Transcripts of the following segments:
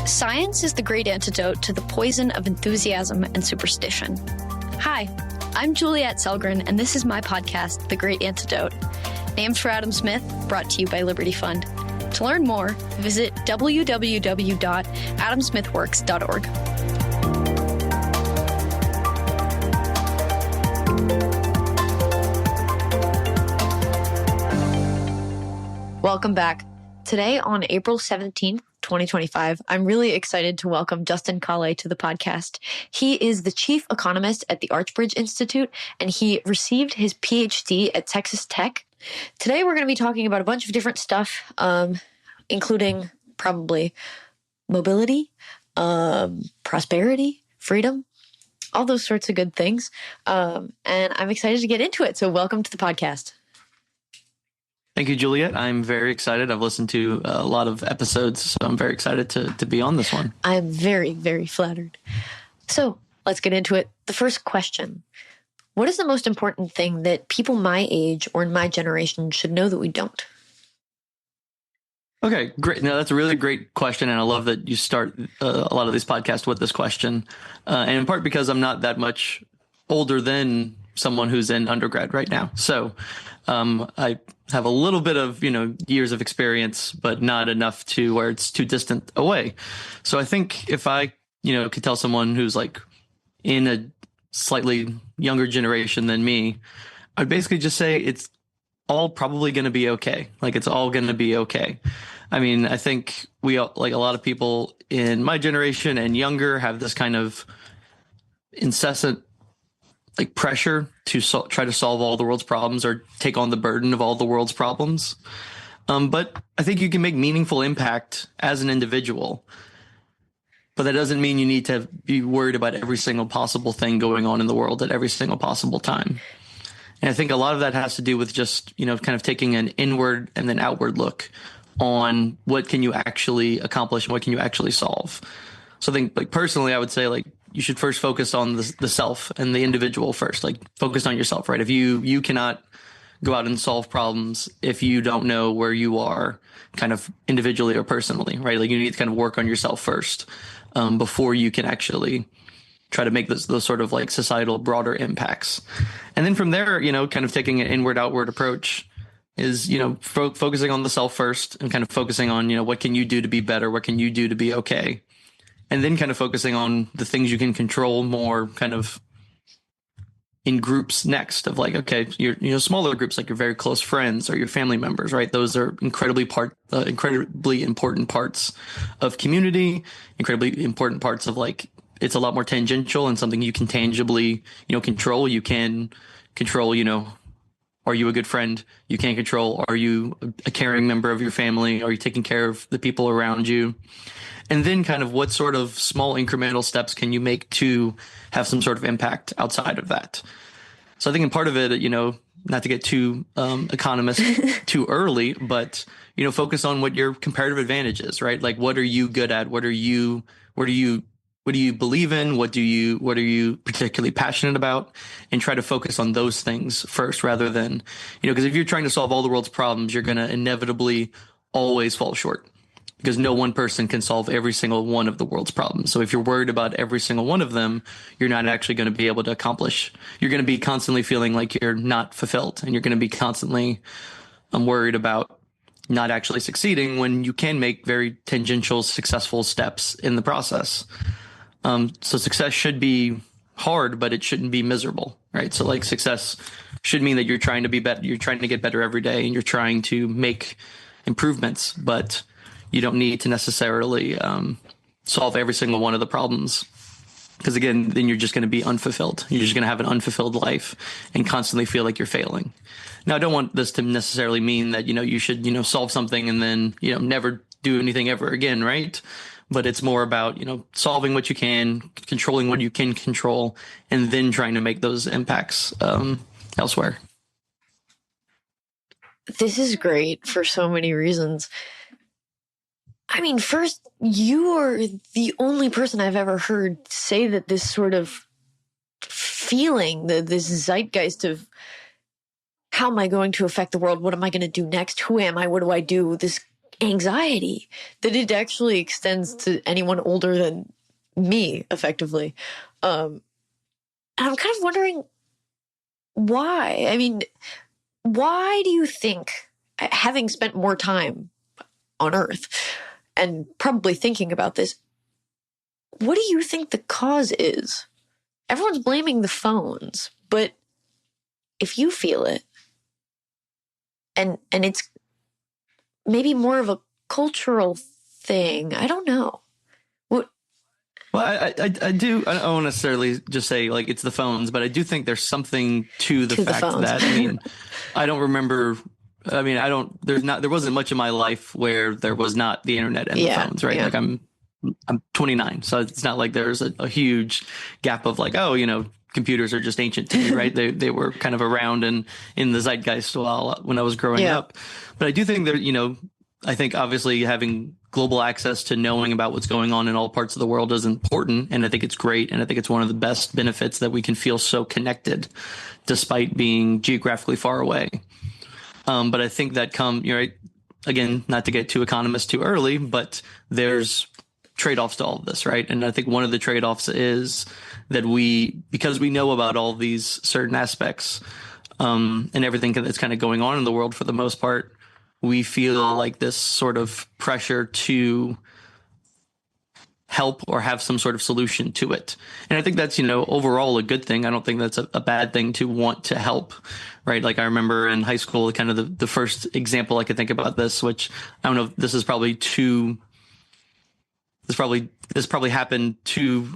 Science is the great antidote to the poison of enthusiasm and superstition. Hi, I'm Juliet Selgren, and this is my podcast, The Great Antidote, named for Adam Smith, brought to you by Liberty Fund. To learn more, visit www.adamsmithworks.org. Welcome back. Today, on April 17th, 2025, I'm really excited to welcome Justin Callais to the podcast. He is the chief economist at the Archbridge Institute, and he received his PhD at Texas Tech. Today, we're going to be talking about a bunch of different stuff, including probably mobility, prosperity, freedom, all those sorts of good things. And I'm excited to get into it. So welcome to the podcast. Thank you, Juliet. I'm very excited. I've listened to a lot of episodes, so I'm very excited to be on this one. I'm very, very flattered. So let's get into it. The first question: what is the most important thing that people my age or in my generation should know that we don't? Okay, great. No, that's a really great question, and I love that you start a lot of these podcasts with this question, and in part because I'm not that much older than someone who's in undergrad right now. So I have a little bit of, years of experience, but not enough to where it's too distant away. So I think if I, could tell someone who's like in a slightly younger generation than me, I'd basically just say it's all probably going to be okay. Like, it's all going to be okay. I mean, I think we all, like a lot of people in my generation and younger, have this kind of incessant like pressure to try to solve all the world's problems or take on the burden of all the world's problems. But I think you can make meaningful impact as an individual. But that doesn't mean you need to be worried about every single possible thing going on in the world at every single possible time. And I think a lot of that has to do with just, kind of taking an inward and then outward look on what can you actually accomplish and what can you actually solve. So I think, like, personally, I would say, like, you should first focus on the self and the individual first, like focus on yourself, right? If you cannot go out and solve problems if you don't know where you are kind of individually or personally, right? Like, you need to kind of work on yourself first before you can actually try to make those sort of like societal broader impacts. And then from there, kind of taking an inward outward approach is, focusing on the self first and kind of focusing on, what can you do to be better? What can you do to be okay? And then kind of focusing on the things you can control more kind of in groups next of like, okay, your smaller groups, like your very close friends or your family members, right? Those are incredibly important parts of community, incredibly important parts of like, it's a lot more tangential and something you can tangibly, control. You can control, are you a good friend? You can't control, are you a caring member of your family? Are you taking care of the people around you? And then kind of what sort of small incremental steps can you make to have some sort of impact outside of that? So I think in part of it, not to get too economist too early, but, focus on what your comparative advantage is, right? Like, what are you good at? What do you believe in? What are you particularly passionate about? And try to focus on those things first rather than, because if you're trying to solve all the world's problems, you're going to inevitably always fall short. Because no one person can solve every single one of the world's problems. So if you're worried about every single one of them, you're not actually going to be able to accomplish. You're going to be constantly feeling like you're not fulfilled, and you're going to be constantly worried about not actually succeeding when you can make very tangential, successful steps in the process. So success should be hard, but it shouldn't be miserable, right? So like success should mean that you're trying to be better. You're trying to get better every day, and you're trying to make improvements, but you don't need to necessarily solve every single one of the problems, because again, then you're just going to be unfulfilled. You're just going to have an unfulfilled life and constantly feel like you're failing. Now, I don't want this to necessarily mean that, you should, solve something and then, never do anything ever again, right? But it's more about, solving what you can, controlling what you can control, and then trying to make those impacts elsewhere. This is great for so many reasons. I mean, first, you are the only person I've ever heard say that this sort of feeling, this zeitgeist of how am I going to affect the world? What am I going to do next? Who am I? What do I do? This anxiety that it actually extends to anyone older than me, effectively. And I'm kind of wondering why. I mean, why do you think, having spent more time on Earth and probably thinking about this, what do you think the cause is? Everyone's blaming the phones, but if you feel it, and it's maybe more of a cultural thing, I don't know. What? Well, I do. I don't necessarily just say like it's the phones, but I do think there's something to the fact that, I mean, I don't remember. I mean, there wasn't much in my life where there was not the internet and the phones, right? Like I'm 29, so it's not like there's a huge gap of like, oh, computers are just ancient to me, right? They were kind of around and in the zeitgeist when I was growing up. But I do think that, I think obviously having global access to knowing about what's going on in all parts of the world is important. And I think it's great. And I think it's one of the best benefits that we can feel so connected despite being geographically far away. But I think that right, again, not to get too economist too early, but there's trade-offs to all of this, right? And I think one of the trade-offs is that because we know about all these certain aspects and everything that's kind of going on in the world for the most part, we feel like this sort of pressure to help or have some sort of solution to it. And I think that's, overall a good thing. I don't think that's a bad thing to want to help, right? Like I remember in high school, kind of the first example I could think about this, which I don't know if this is probably this probably happened too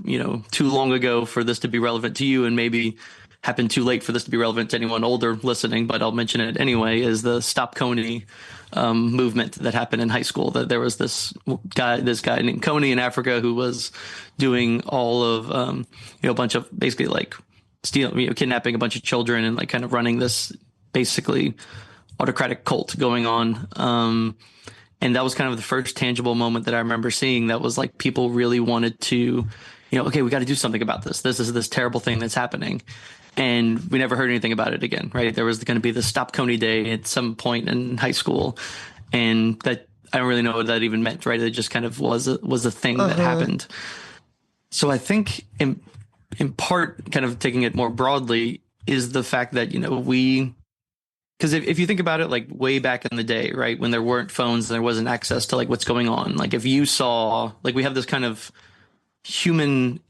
long ago for this to be relevant to you, and maybe happened too late for this to be relevant to anyone older listening, but I'll mention it anyway, is the Stop Coney movement that happened in high school. That there was this guy named Coney in Africa who was doing all of, a bunch of basically like kidnapping a bunch of children and like kind of running this basically autocratic cult going on. And that was kind of the first tangible moment that I remember seeing that was like people really wanted to, okay, we got to do something about this. This is this terrible thing that's happening. And we never heard anything about it again, right? There was going to be the Stop Coney Day at some point in high school. And that I don't really know what that even meant, right? It just kind of was a thing that happened. So I think in part, kind of taking it more broadly, is the fact that, because if you think about it, like way back in the day, right, when there weren't phones and there wasn't access to like what's going on, like if you saw, like we have this kind of human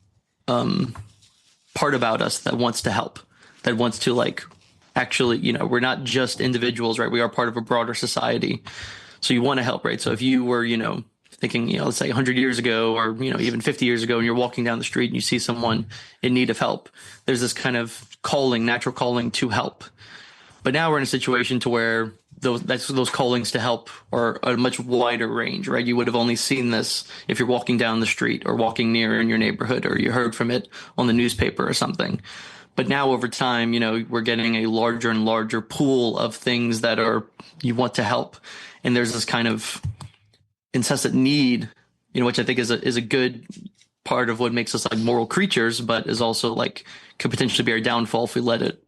part about us that wants to help, that wants to like actually, we're not just individuals, right? We are part of a broader society. So you want to help, right? So if you were, thinking, let's say 100 years ago or, even 50 years ago, and you're walking down the street and you see someone in need of help, there's this kind of natural calling to help. But now we're in a situation to where those callings to help are a much wider range, right? You would have only seen this if you're walking down the street or walking near in your neighborhood, or you heard from it on the newspaper or something. But now over time, we're getting a larger and larger pool of things that you want to help. And there's this kind of incessant need, which I think is a good part of what makes us like moral creatures, but is also like could potentially be our downfall if we let it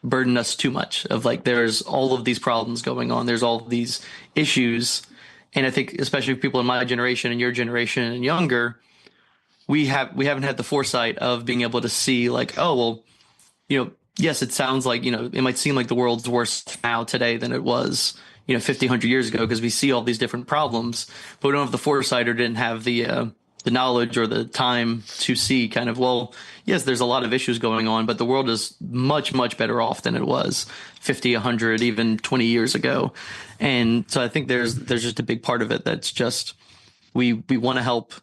burden us too much, of like there's all of these problems going on, there's all of these issues. And I think especially people in my generation and your generation and younger, we haven't had the foresight of being able to see like, oh well, yes, it sounds like, it might seem like the world's worse now today than it was 50, 100 years ago, because we see all these different problems, but we don't have the foresight or didn't have the knowledge or the time to see kind of, well, yes, there's a lot of issues going on, but the world is much, much better off than it was 50, 100, even 20 years ago. And so I think there's just a big part of it that's just we want to help,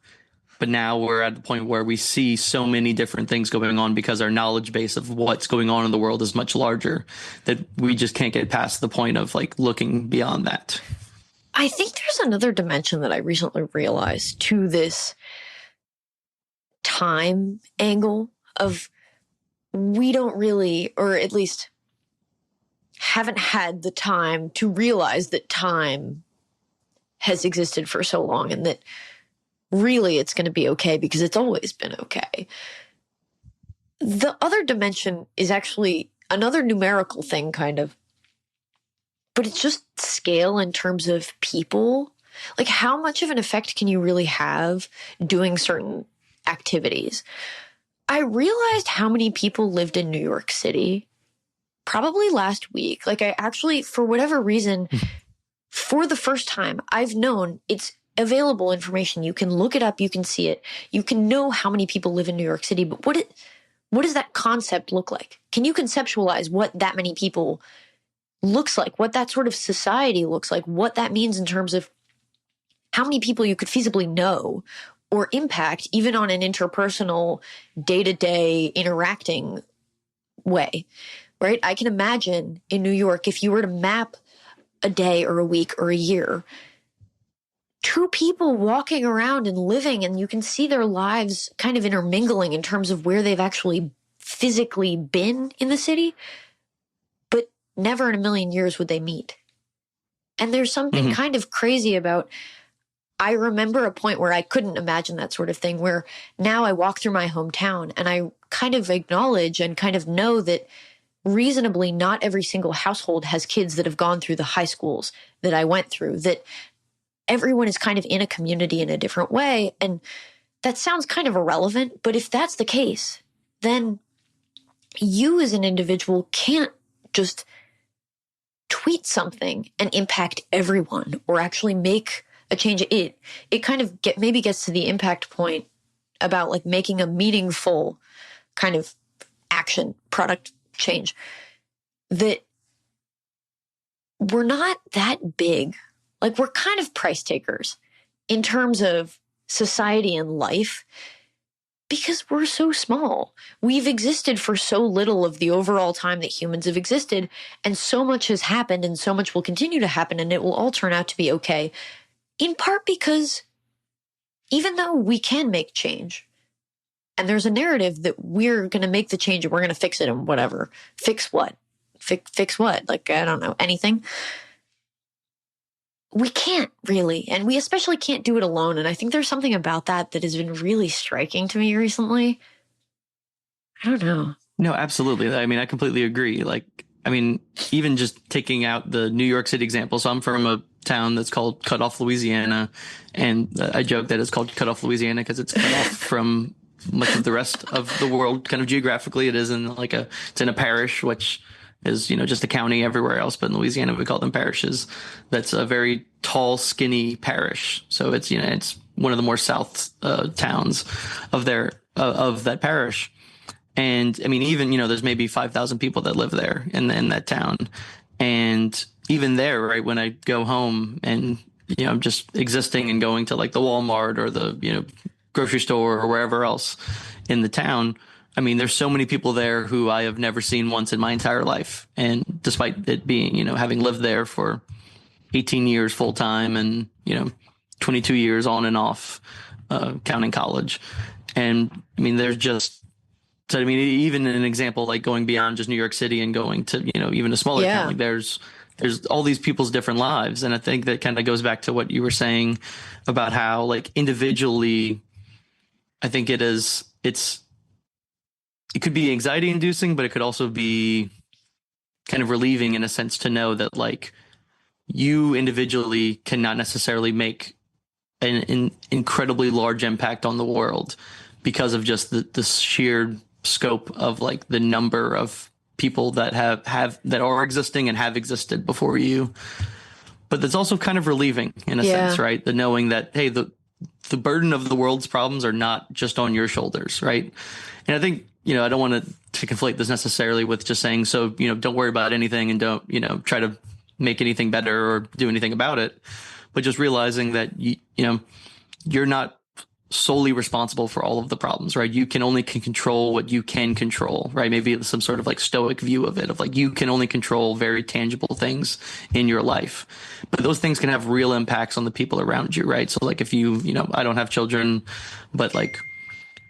but now we're at the point where we see so many different things going on because our knowledge base of what's going on in the world is much larger, that we just can't get past the point of like looking beyond that. I think there's another dimension that I recently realized to this time angle of we don't really, or at least haven't had the time to realize that time has existed for so long and that really it's going to be okay because it's always been okay. The other dimension is actually another numerical thing, kind of, but it's just scale in terms of people. Like, how much of an effect can you really have doing certain activities? I realized how many people lived in New York City probably last week. Like, I actually, for whatever reason, for the first time, I've known it's available information. You can look it up. You can see it. You can know how many people live in New York City. But what does that concept look like? Can you conceptualize what that many people looks like, what that sort of society looks like, what that means in terms of how many people you could feasibly know or impact, even on an interpersonal, day-to-day interacting way, right? I can imagine in New York, if you were to map a day or a week or a year, two people walking around and living, and you can see their lives kind of intermingling in terms of where they've actually physically been in the city, but never in a million years would they meet. And there's something kind of crazy about, I remember a point where I couldn't imagine that sort of thing, where now I walk through my hometown and I kind of acknowledge and kind of know that reasonably not every single household has kids that have gone through the high schools that I went through, that everyone is kind of in a community in a different way. And that sounds kind of irrelevant, but if that's the case, then you as an individual can't just tweet something and impact everyone or actually make a change. It kind of maybe gets to the impact point about like making a meaningful kind of action product change, that we're not that big. Like, we're kind of price takers in terms of society and life because we're so small. We've existed for so little of the overall time that humans have existed, and so much has happened and so much will continue to happen, and it will all turn out to be okay, in part because even though we can make change, and there's a narrative that we're going to make the change and we're going to fix it and whatever. Fix what? Fix what? Like, I don't know, anything. We can't really, and we especially can't do it alone. And I think there's something about that that has been really striking to me recently. I don't know. No, absolutely. I mean, I completely agree. Like, I mean, even just taking out the New York City example. So I'm from a town that's called Cut Off, Louisiana. And I joke that it's called Cut Off, Louisiana because it's cut off from much of the rest of the world, kind of geographically. It is in like it's in a parish, which is, just a county everywhere else. But in Louisiana, we call them parishes. That's a very tall, skinny parish. So it's, it's one of the more south towns of that parish. And I mean, even, there's maybe 5,000 people that live there in that town. And even there, right, when I go home and, I'm just existing and going to like the Walmart or the, grocery store or wherever else in the town, I mean, there's so many people there who I have never seen once in my entire life. And despite it being, having lived there for 18 years full time and, 22 years on and off, counting college. And I mean, so I mean, even an example like going beyond just New York City and going to, even a smaller town, like there's all these people's different lives. And I think that kind of goes back to what you were saying about how like individually, I think it could be anxiety inducing, but it could also be kind of relieving in a sense to know that like you individually cannot necessarily make an incredibly large impact on the world because of just the sheer scope of like the number of people that that are existing and have existed before you. But that's also kind of relieving in a sense, right? The knowing that, hey, the burden of the world's problems are not just on your shoulders, right? And I think, I don't want to conflate this necessarily with just saying, so, don't worry about anything and don't, try to make anything better or do anything about it. But just realizing that, you're not solely responsible for all of the problems, right? You can only control what you can control, right? Maybe some sort of like stoic view of it, of like you can only control very tangible things in your life, but those things can have real impacts on the people around you, right? So like if I don't have children, but like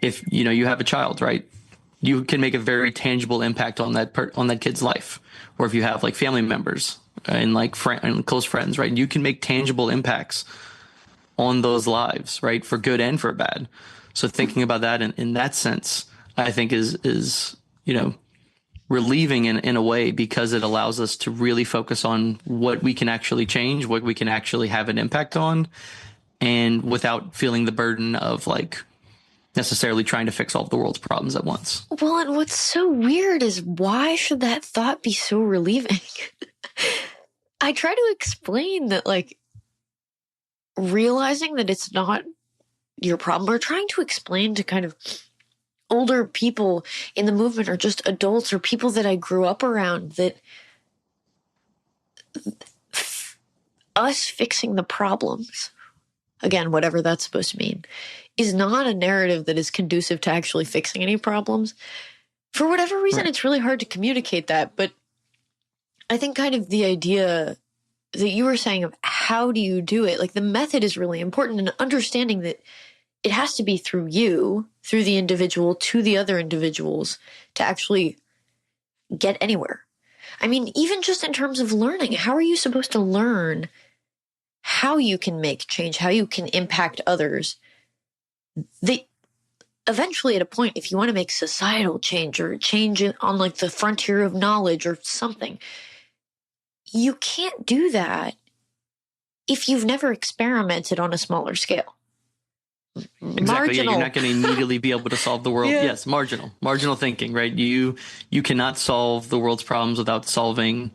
if you have a child, right? You can make a very tangible impact on that kid's life. Or if you have like family members and like and close friends, right? You can make tangible impacts on those lives, right? For good and for bad. So thinking about that in that sense, I think is relieving in a way, because it allows us to really focus on what we can actually change, what we can actually have an impact on, and without feeling the burden of like necessarily trying to fix all of the world's problems at once. Well, and what's so weird is, why should that thought be so relieving? I try to explain that, like, realizing that it's not your problem, or trying to explain to kind of older people in the movement, or just adults or people that I grew up around, that us fixing the problems, again, whatever that's supposed to mean, is not a narrative that is conducive to actually fixing any problems. For whatever reason, Right. It's really hard to communicate that. But I think kind of the idea that you were saying of how do you do it, like the method is really important, and understanding that it has to be through you, through the individual to the other individuals, to actually get anywhere. I mean, even just in terms of learning, how are you supposed to learn how you can make change, how you can impact others? They eventually, at a point, if you want to make societal change, or change on like the frontier of knowledge or something, you can't do that if you've never experimented on a smaller scale. Exactly. Marginal. Yeah, you're not going to immediately be able to solve the world. Yeah. Yes, marginal thinking, right? You cannot solve the world's problems without solving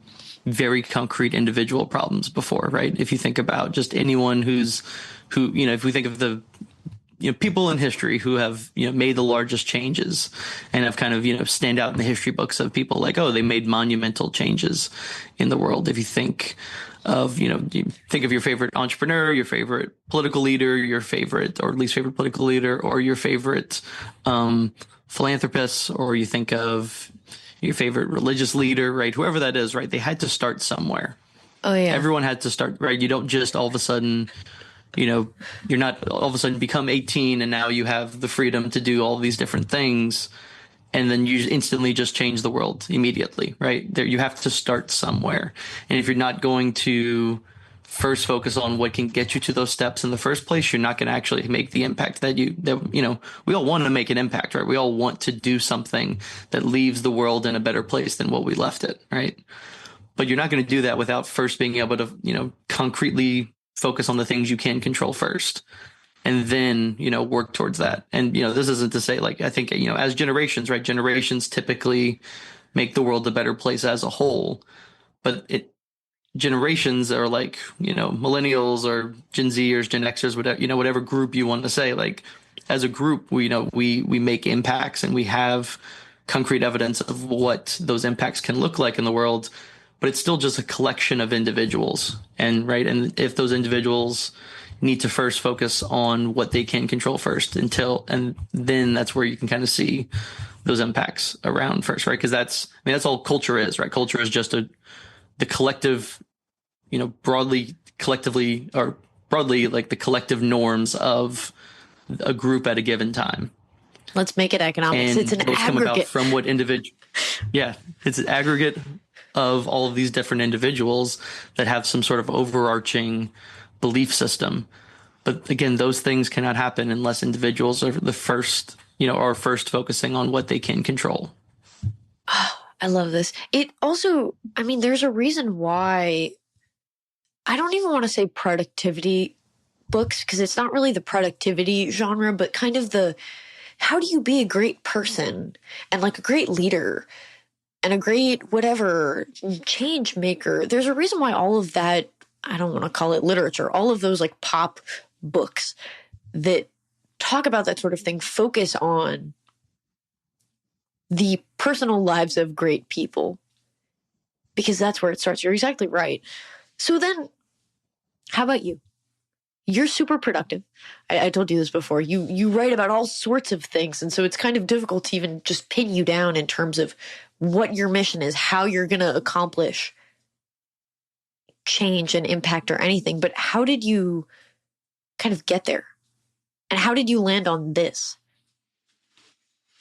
very concrete individual problems before, right? If you think about just anyone if we think of the people in history who have made the largest changes and have kind of stand out in the history books of people like, oh, they made monumental changes in the world. If you think of you think of your favorite entrepreneur, your favorite political leader, your favorite or least favorite political leader, or your favorite philanthropist, or you think of your favorite religious leader, right? Whoever that is, right? They had to start somewhere. Oh yeah. Everyone had to start, right? You don't just all of a sudden you're not all of a sudden become 18 and now you have the freedom to do all these different things, and then you instantly just change the world immediately, right? There, you have to start somewhere. And if you're not going to first focus on what can get you to those steps in the first place, you're not going to actually make the impact that we all want to make an impact, right? We all want to do something that leaves the world in a better place than what we left it, right? But you're not going to do that without first being able to, concretely focus on the things you can control first, and then, work towards that. And, this isn't to say, like, I think, as generations, right? Generations typically make the world a better place as a whole, but generations are like, millennials or Gen Zers, Gen Xers, whatever, whatever group you want to say, like, as a group, we make impacts, and we have concrete evidence of what those impacts can look like in the world. But it's still just a collection of individuals. And and if those individuals need to first focus on what they can control first, and then that's where you can kind of see those impacts around first, right? Because that's all culture is, right? Culture is just the collective, broadly like the collective norms of a group at a given time. Let's make it economics. And it's an those aggregate. come about from what individual. Yeah, it's an aggregate of all of these different individuals that have some sort of overarching belief system. But again, those things cannot happen unless individuals are are first focusing on what they can control. Oh, I love this. It also, there's a reason why I don't even want to say productivity books, because it's not really the productivity genre, but kind of the, how do you be a great person and like a great leader and a great whatever change maker. There's a reason why all of that, I don't want to call it literature, all of those like pop books that talk about that sort of thing focus on the personal lives of great people, because that's where it starts. You're exactly right. So then, how about you? You're super productive. I told you this before. You write about all sorts of things, and so it's kind of difficult to even just pin you down in terms of what your mission is, how you're going to accomplish change and impact or anything. But how did you kind of get there? And how did you land on this?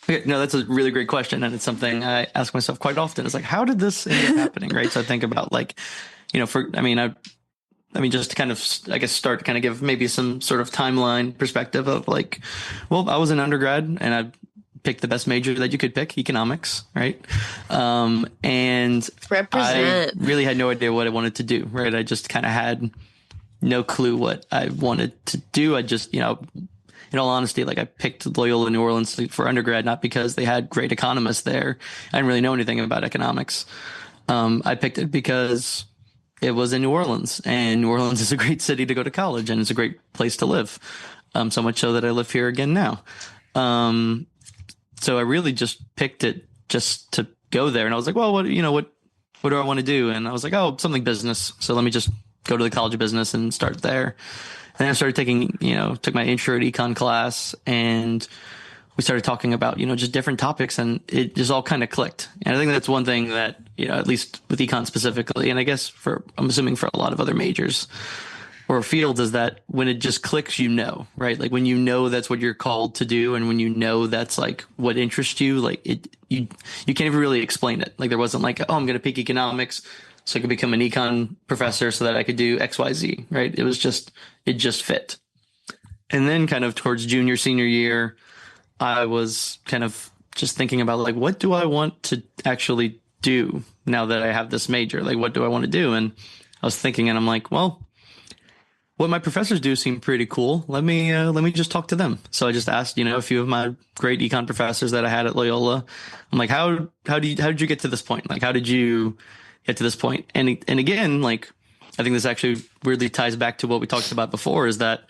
Okay, no, that's a really great question. And it's something I ask myself quite often. It's like, how did this end up happening? Right. So I think about just to kind of, I guess, start to kind of give maybe some sort of timeline perspective of like, well, I was an undergrad and I picked the best major that you could pick, economics, right? And Represent. I really had no idea what I wanted to do, right? I just kind of had no clue what I wanted to do. I just, in all honesty, like I picked Loyola New Orleans for undergrad, not because they had great economists there. I didn't really know anything about economics. I picked it because it was in New Orleans, and New Orleans is a great city to go to college, and it's a great place to live. So much so that I live here again now. So I really just picked it just to go there. And I was like, well, what do I want to do? And I was like, oh, something business. So let me just go to the College of Business and start there. And then I started took my intro to econ class, and we started talking about, just different topics, and it just all kind of clicked. And I think that's one thing that, at least with econ specifically, and I guess I'm assuming for a lot of other majors or fields, is that when it just clicks, right? Like when that's what you're called to do, and when that's like what interests you, like you can't even really explain it. Like there wasn't like, oh, I'm going to pick economics so I could become an econ professor so that I could do X, Y, Z, right? It just fit. And then kind of towards junior, senior year, I was kind of just thinking about like, what do I want to actually do now that I have this major? Like, what do I want to do? And I was thinking, and I'm like, well, what my professors do seem pretty cool. Let me just talk to them. So I just asked, a few of my great econ professors that I had at Loyola. I'm like, how did you get to this point? Like, how did you get to this point? And again, like, I think this actually weirdly ties back to what we talked about before, is that,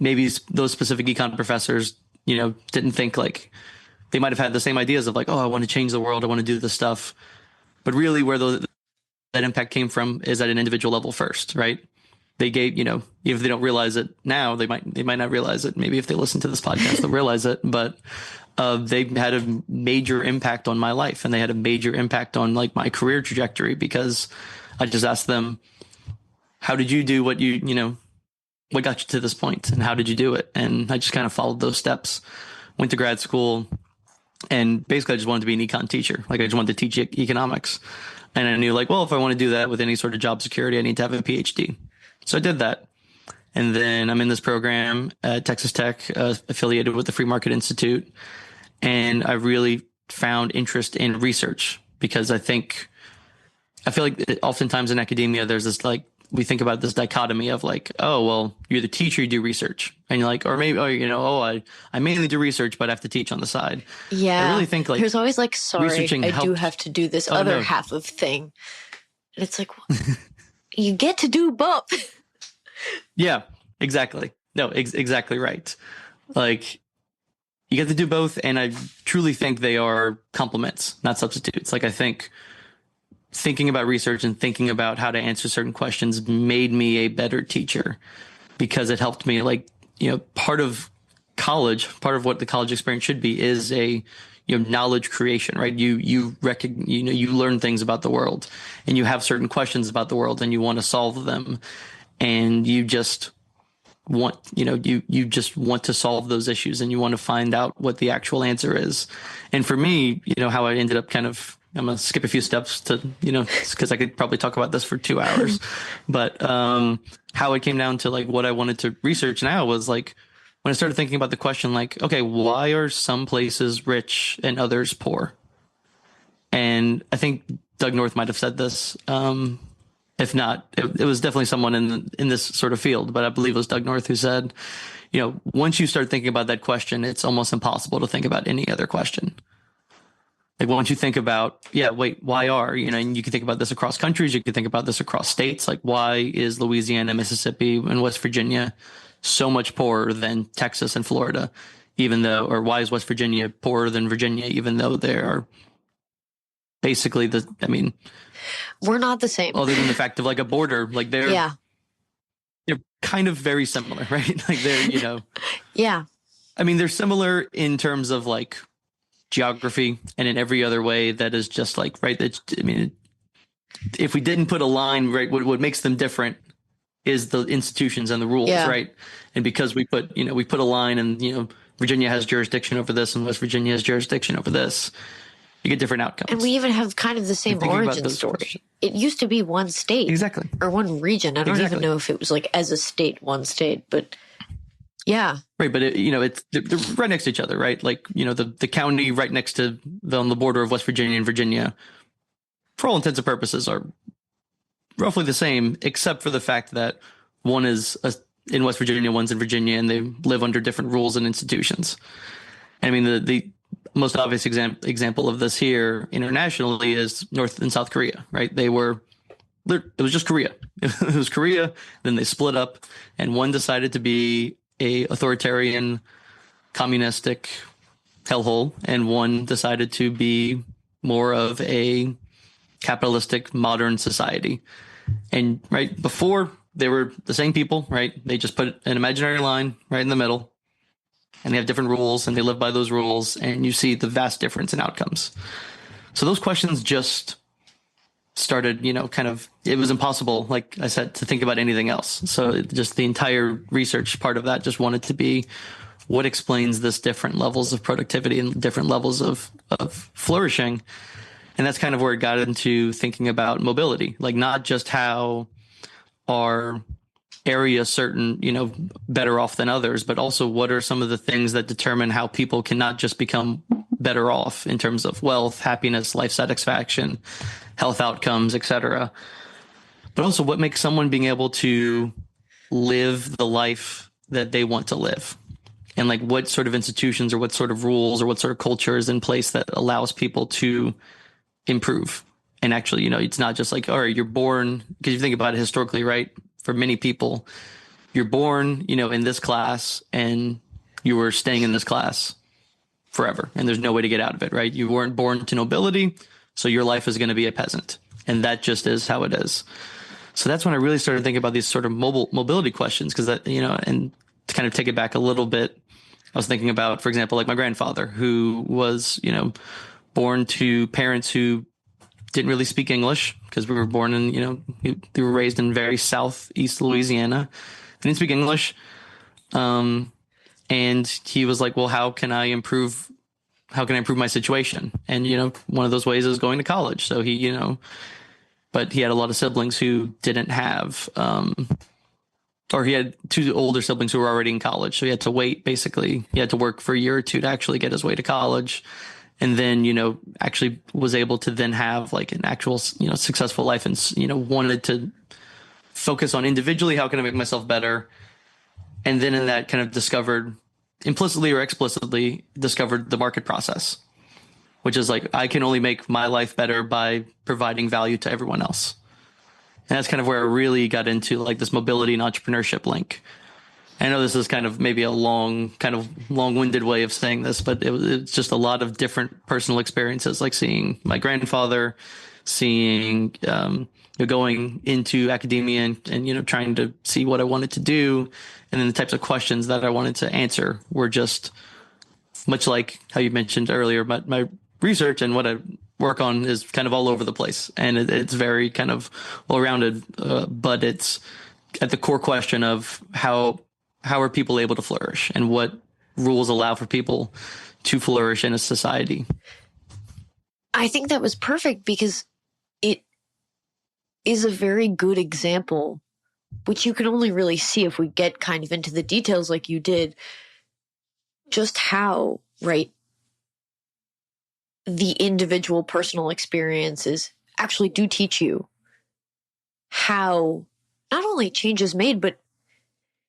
maybe those specific econ professors, didn't think like, they might have had the same ideas of like, oh, I want to change the world, I want to do this stuff. But really where that impact came from is at an individual level first, right? They gave, if they don't realize it now, they might not realize it. Maybe if they listen to this podcast, they'll realize it. But they had a major impact on my life, and they had a major impact on like my career trajectory, because I just asked them, how did you do what what got you to this point, and how did you do it? And I just kind of followed those steps, went to grad school, and basically I just wanted to be an econ teacher. Like I just wanted to teach economics. And I knew like, well, if I want to do that with any sort of job security, I need to have a PhD. So I did that. And then I'm in this program at Texas Tech, affiliated with the Free Market Institute. And I really found interest in research, because I feel like oftentimes in academia, there's this like, we think about this dichotomy of like, oh, well, you're the teacher, you do research. And you're like, or maybe, I mainly do research, but I have to teach on the side. Yeah. I really think like, there's always like, sorry, I do have to do this half of thing. And it's like, you get to do both. Yeah, exactly. No, exactly right. Like you get to do both. And I truly think they are complements, not substitutes. Like I think thinking about research and thinking about how to answer certain questions made me a better teacher, because it helped me like, part of what the college experience should be is a, knowledge creation, right? You learn things about the world, and you have certain questions about the world, and you want to solve them. And you just want, you just want to solve those issues, and you want to find out what the actual answer is. And for me, how I ended up I'm going to skip a few steps to, because I could probably talk about this for 2 hours. But how it came down to like what I wanted to research now was like, when I started thinking about the question, like, okay, why are some places rich and others poor? And I think Doug North might have said this. If not, it was definitely someone in this sort of field, but I believe it was Doug North who said, once you start thinking about that question, it's almost impossible to think about any other question. Like once you think about, why are, and you can think about this across countries, you can think about this across states. Like why is Louisiana, Mississippi, and West Virginia so much poorer than Texas and Florida, or why is West Virginia poorer than Virginia, even though they are basically we're not the same. Other than the fact of like a border, like they're kind of very similar, right? Like they're, yeah. They're similar in terms of like geography and in every other way that is just like, right. If we didn't put a line, right, what makes them different is the institutions and the rules, right? And because we put a line and, Virginia has jurisdiction over this and West Virginia has jurisdiction over this, you get different outcomes. And we even have kind of the same origin story. Questions. It used to be one state. Exactly. Or one region. I don't even know if it was like as a state, one state, but Yeah. Right. But they're right next to each other, right? Like, the county right next to on the border of West Virginia and Virginia, for all intents and purposes, are roughly the same, except for the fact that one is in West Virginia, one's in Virginia, and they live under different rules and institutions. I mean, the most obvious example of this here internationally is North and South Korea, right? It was just Korea. It was Korea. Then they split up, and one decided to be a authoritarian, communistic hellhole, and one decided to be more of a capitalistic, modern society. And right before, they were the same people, right? They just put an imaginary line right in the middle, and they have different rules, and they live by those rules, and you see the vast difference in outcomes. So those questions just started, it was impossible, like I said, to think about anything else. So just the entire research part of that just wanted to be, what explains this different levels of productivity and different levels of flourishing? And that's kind of where it got into thinking about mobility, like not just how are areas certain, better off than others, but also what are some of the things that determine how people can not just become better off in terms of wealth, happiness, life satisfaction, health outcomes, etc., but also what makes someone being able to live the life that they want to live. And like what sort of institutions or what sort of rules or what sort of culture is in place that allows people to improve. And actually, it's not just like, all right, you're born, because you think about it historically, right? For many people, you're born, in this class, and you were staying in this class forever, and there's no way to get out of it, right? You weren't born to nobility, so your life is going to be a peasant, and that just is how it is. So that's when I really started thinking about these sort of mobility questions, because that, and to kind of take it back a little bit, I was thinking about, for example, like my grandfather, who was, born to parents who didn't really speak English, because we were born in, they were raised in very southeast Louisiana. They didn't speak English. And he was like, well, how can I improve my situation? And, one of those ways is going to college. So he, but he had a lot of siblings who didn't have, or he had two older siblings who were already in college. So he had to wait, basically. He had to work for a year or two to actually get his way to college. And then, actually was able to then have like an actual, successful life, and, wanted to focus on individually, how can I make myself better? And then in that kind of discovered, implicitly or explicitly discovered the market process, which is like, I can only make my life better by providing value to everyone else. And that's kind of where I really got into like this mobility and entrepreneurship link. I know this is kind of maybe a long-winded way of saying this, but it's just a lot of different personal experiences, like seeing my grandfather, seeing, going into academia and trying to see what I wanted to do. And then the types of questions that I wanted to answer were just much like how you mentioned earlier, my research and what I work on is kind of all over the place. And it's very kind of well-rounded, but it's at the core question of how are people able to flourish, and what rules allow for people to flourish in a society. I think that was perfect, because it is a very good example, which you can only really see if we get kind of into the details like you did, just how, right, the individual personal experiences actually do teach you how not only change is made, but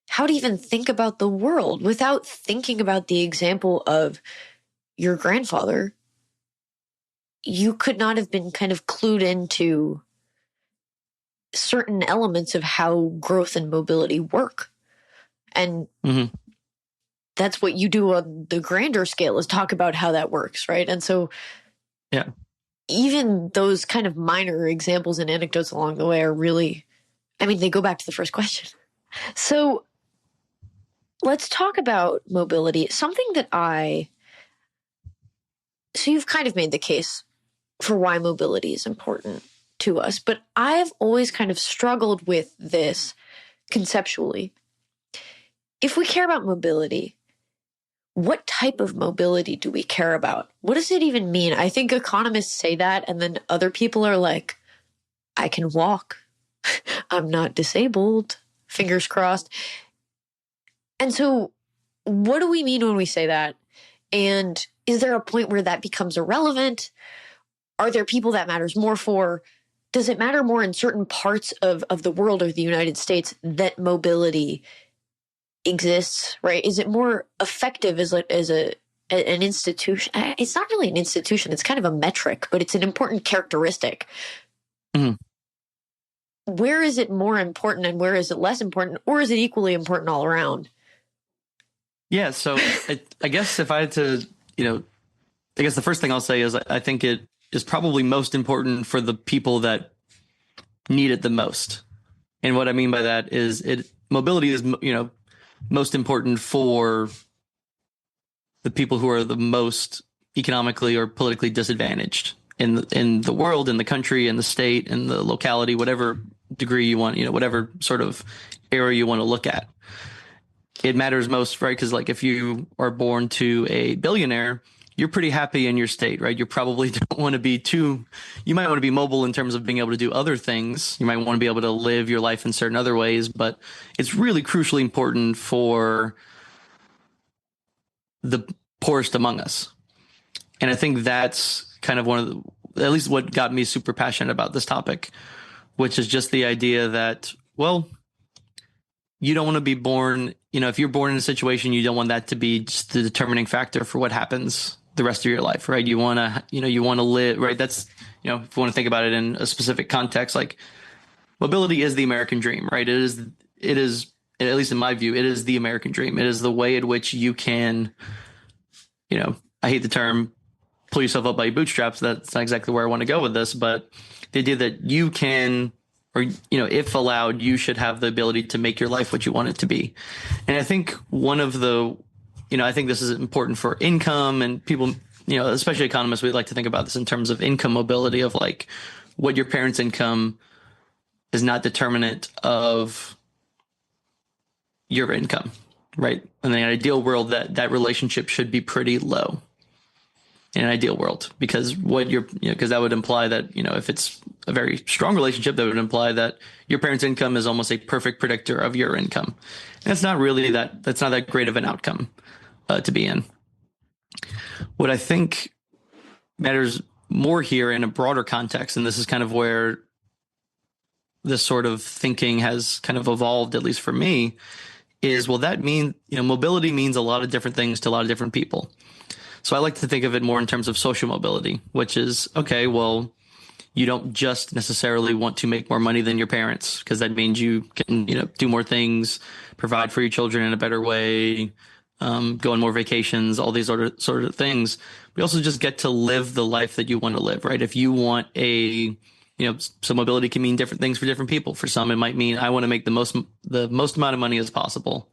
how to even think about the world without thinking about the example of your grandfather. You could not have been kind of clued into certain elements of how growth and mobility work. And that's what you do on the grander scale, is talk about how that works, right? And so yeah, even those kind of minor examples and anecdotes along the way are really, they go back to the first question. So let's talk about mobility. Something that so you've kind of made the case for why mobility is important to us, but I've always kind of struggled with this conceptually. If we care about mobility, what type of mobility do we care about? What does it even mean? I think economists say that, and then other people are like, I can walk. I'm not disabled. Fingers crossed. And so what do we mean when we say that? And is there a point where that becomes irrelevant? Are there people that matters more for? Does it matter more in certain parts of the world or the United States that mobility exists, right? Is it more effective as an institution? It's not really an institution. It's kind of a metric, but it's an important characteristic. Mm-hmm. Where is it more important and where is it less important? Or is it equally important all around? Yeah. So I guess if I had to, I guess the first thing I'll say is I think it is probably most important for the people that need it the most. And what I mean by that is mobility is, most important for the people who are the most economically or politically disadvantaged in the world, in the country, in the state, in the locality, whatever degree you want, whatever sort of area you want to look at. It matters most, right? Because like if you are born to a billionaire, you're pretty happy in your state, right? You probably don't want to be you might want to be mobile in terms of being able to do other things. You might want to be able to live your life in certain other ways, but it's really crucially important for the poorest among us. And I think that's kind of at least what got me super passionate about this topic, which is just the idea that, well, you don't want to be born, if you're born in a situation, you don't want that to be just the determining factor for what happens the rest of your life, right? You want to live, right? That's, if you want to think about it in a specific context, like mobility is the American dream, right? It is, at least in my view, it is the American dream. It is the way in which you can, I hate the term, pull yourself up by your bootstraps. That's not exactly where I want to go with this, but the idea that you can, or, if allowed, you should have the ability to make your life what you want it to be. And I think one of the, I think this is important for income, and people, especially economists, we like to think about this in terms of income mobility, of like what your parents' income is not determinant of your income, right? In an ideal world, that relationship should be pretty low. In an ideal world, because because that would imply that, if it's a very strong relationship, that would imply that your parents' income is almost a perfect predictor of your income. And that's not that great of an outcome to be in. What I think matters more here in a broader context, and this is kind of where this sort of thinking has kind of evolved, at least for me, is, well, that means, mobility means a lot of different things to a lot of different people. So I like to think of it more in terms of social mobility, which is, okay, well, you don't just necessarily want to make more money than your parents, because that means you can, do more things, provide for your children in a better way, go on more vacations, all these sort of things. We also just get to live the life that you want to live, right? If you want so mobility can mean different things for different people. For some, it might mean I want to make the most amount of money as possible.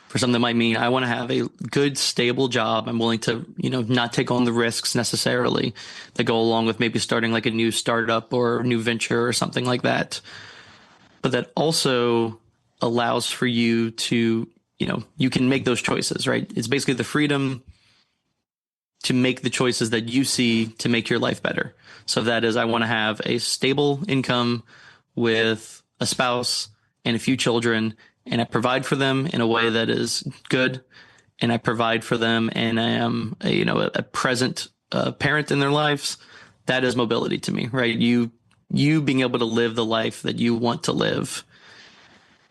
For some, that might mean I want to have a good, stable job. I'm willing to, not take on the risks necessarily that go along with maybe starting like a new startup or a new venture or something like that. But that also allows for you to, you can make those choices, right? It's basically the freedom to make the choices that you see to make your life better. So that is, I want to have a stable income with a spouse and a few children, and I provide for them in a way that is good, and I provide for them, and I am a present parent in their lives. That is mobility to me, right? You being able to live the life that you want to live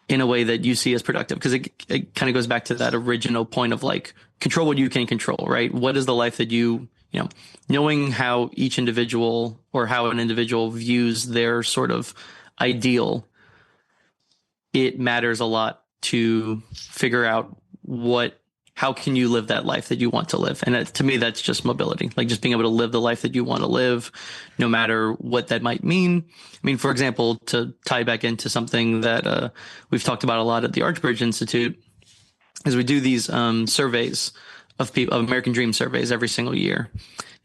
in a way that you see as productive, because it kind of goes back to that original point of like, control what you can control, right? What is the life that knowing how each individual, or how an individual views their sort of ideal, it matters a lot to figure out how can you live that life that you want to live. And to me, that's just mobility, like just being able to live the life that you want to live, no matter what that might mean. I mean, for example, to tie back into something that we've talked about a lot at the Archbridge Institute, is we do these surveys of American Dream surveys every single year.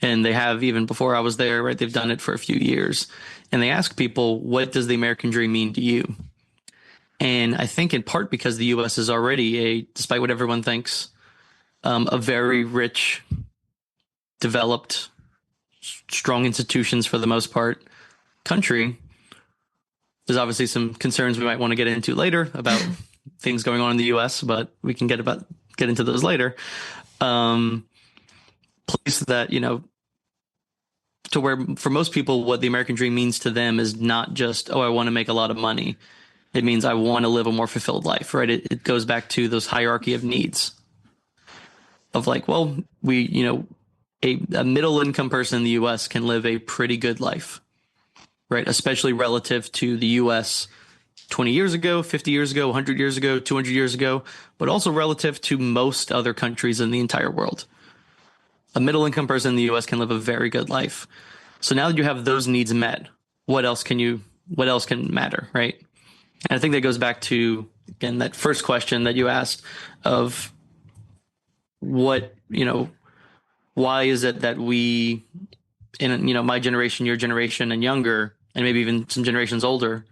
And they have, even before I was there, right, they've done it for a few years. And they ask people, what does the American dream mean to you? And I think in part because the U.S. is already despite what everyone thinks, a very rich, developed, strong institutions for the most part country. There's obviously some concerns we might want to get into later about things going on in the U.S., but we can get get into those later. Place that, to where for most people, what the American dream means to them is not just, oh, I want to make a lot of money. It means I want to live a more fulfilled life, right? It goes back to those hierarchy of needs of like, well, a middle income person in the US can live a pretty good life, right? Especially relative to the US 20 years ago, 50 years ago, 100 years ago, 200 years ago, but also relative to most other countries in the entire world. A middle income person in the US can live a very good life. So now that you have those needs met, what else can matter, right? And I think that goes back to, again, that first question that you asked of what, why is it that we, in, my generation, your generation and younger, and maybe even some generations older,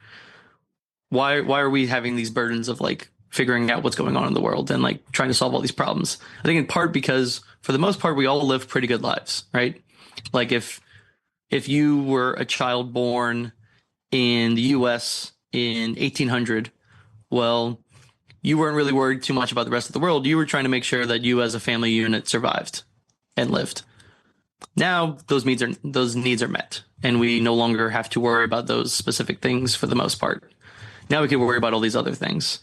why are we having these burdens of like figuring out what's going on in the world and like trying to solve all these problems? I think in part because for the most part, we all live pretty good lives, right? Like if you were a child born in the US in 1800, well, you weren't really worried too much about the rest of the world. You were trying to make sure that you as a family unit survived and lived. Now those needs are met, and we no longer have to worry about those specific things for the most part. Now we can worry about all these other things.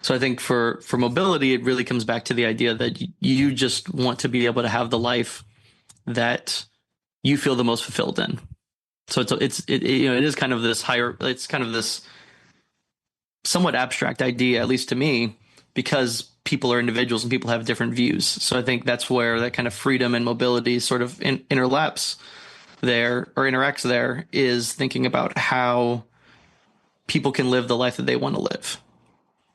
So I think for mobility, it really comes back to the idea that you just want to be able to have the life that you feel the most fulfilled in. So it is kind of this it's kind of this somewhat abstract idea, at least to me, because people are individuals and people have different views. So I think that's where that kind of freedom and mobility sort of interlaps there, or interacts there, is thinking about how people can live the life that they want to live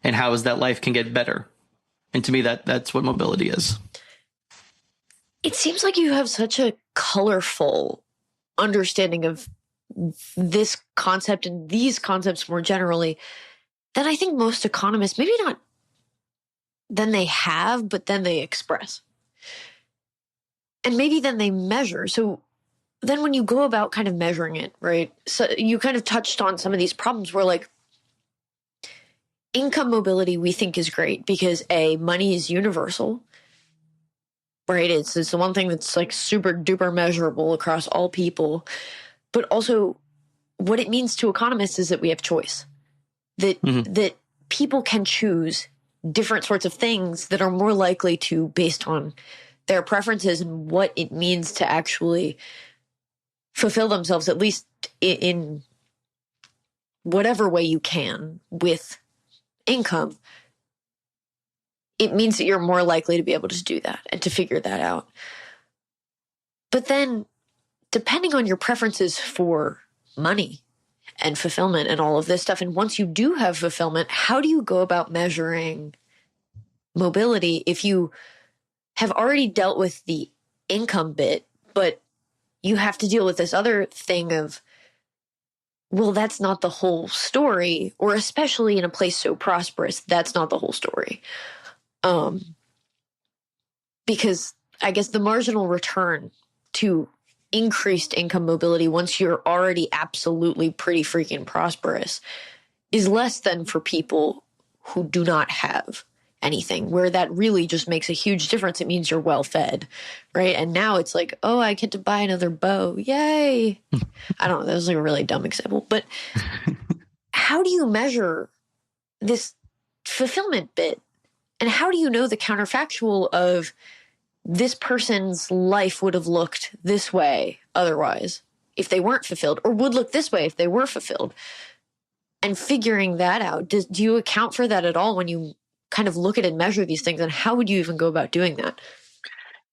and how is that life can get better. And to me, that's what mobility is. It seems like you have such a colorful understanding of this concept and these concepts more generally that I think most economists, maybe not then they have, but then they express. And maybe then they measure. So then when you go about kind of measuring it, right? So you kind of touched on some of these problems where like income mobility we think is great because money is universal, right? It's the one thing that's like super duper measurable across all people. But also what it means to economists is that we have choice. That people can choose different sorts of things that are more likely to, based on their preferences and what it means to actually fulfill themselves, at least in whatever way you can with income. It means that you're more likely to be able to do that and to figure that out. But then, depending on your preferences for money and fulfillment and all of this stuff, and once you do have fulfillment, how do you go about measuring mobility if you have already dealt with the income bit, but you have to deal with this other thing of, well, that's not the whole story, or especially in a place so prosperous, that's not the whole story. Because I guess the marginal return to increased income mobility once you're already absolutely pretty freaking prosperous is less than for people who do not have anything, where that really just makes a huge difference. It means you're well fed, right? And now it's like, oh, I get to buy another bow. Yay. I don't know. That was like a really dumb example, but how do you measure this fulfillment bit? And how do you know the counterfactual of this person's life would have looked this way otherwise if they weren't fulfilled, or would look this way if they were fulfilled? And figuring that out, do you account for that at all when you kind of look at and measure these things? And how would you even go about doing that?